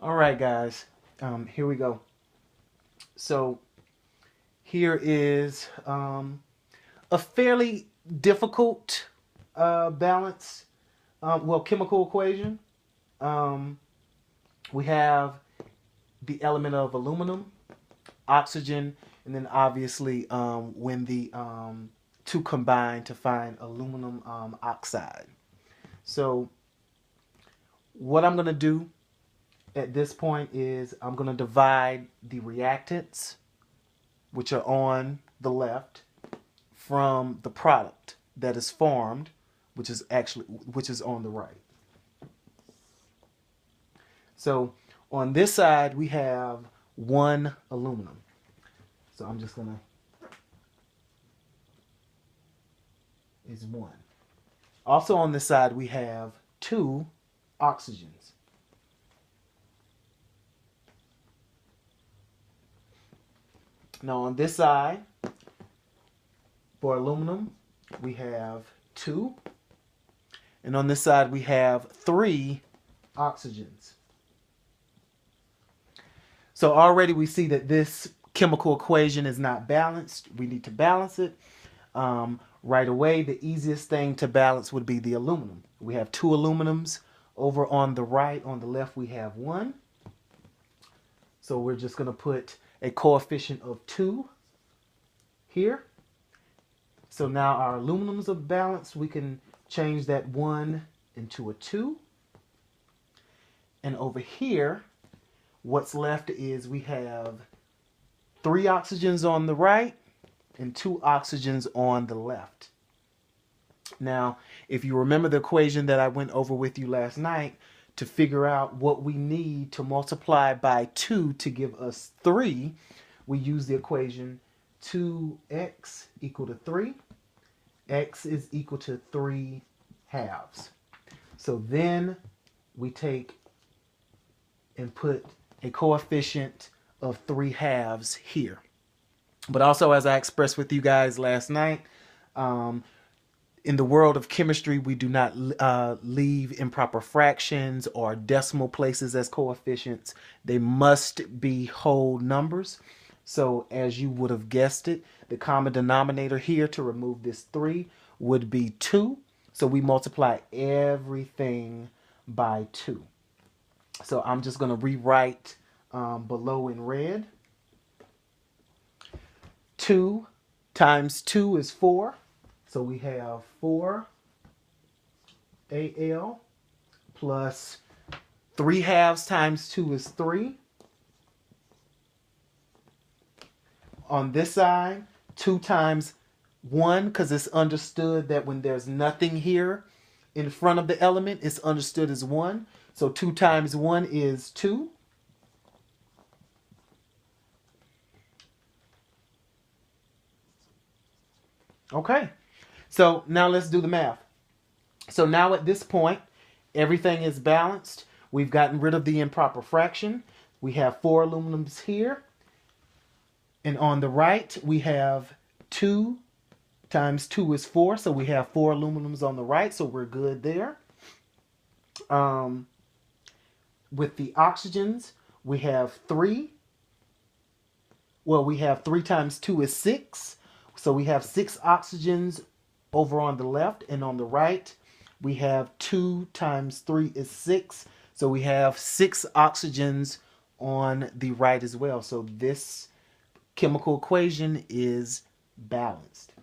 All right, guys. Here we go. So here is a fairly difficult balance, chemical equation. Um, we have the element of aluminum, oxygen, and then obviously when the two combine to find aluminum oxide. So what I'm going to do at this point is I'm going to divide the reactants, which are on the left, from the product that is formed, which is on the right. So on this side we have 1 aluminum. So I'm just gonna is 1. Also on this side we have 2 oxygens. Now on this side, for aluminum, we have 2. And on this side, we have 3 oxygens. So already we see that this chemical equation is not balanced. We need to balance it. Right away, the easiest thing to balance would be the aluminum. We have 2 aluminums. Over on the right, on the left, we have 1. So we're just going to put a coefficient of 2 here. So now our aluminums are balanced. We can change that 1 into a 2. And over here, what's left is we have 3 oxygens on the right and 2 oxygens on the left. Now, if you remember the equation that I went over with you last night, to figure out what we need to multiply by 2 to give us 3, we use the equation 2x equal to 3. X is equal to 3 halves. So then we take and put a coefficient of 3 halves here. But also, as I expressed with you guys last night, in the world of chemistry, we do not leave improper fractions or decimal places as coefficients. They must be whole numbers. So as you would have guessed it, the common denominator here to remove this 3 would be 2. So we multiply everything by 2. So I'm just going to rewrite below in red. 2 times 2 is 4. So we have 4 Al plus 3 halves times 2 is 3. On this side, 2 times 1, because it's understood that when there's nothing here in front of the element, it's understood as 1. So 2 times 1 is 2. Okay. So now let's do the math. So now at this point, everything is balanced. We've gotten rid of the improper fraction. We have 4 aluminums here. And on the right, we have 2 times 2 is 4. So we have 4 aluminums on the right. So we're good there. With the oxygens, we have 3. Well, we have 3 times 2 is 6. So we have 6 oxygens over on the left, and on the right we have 2 times 3 is 6. So we have 6 oxygens on the right as well. So this chemical equation is balanced.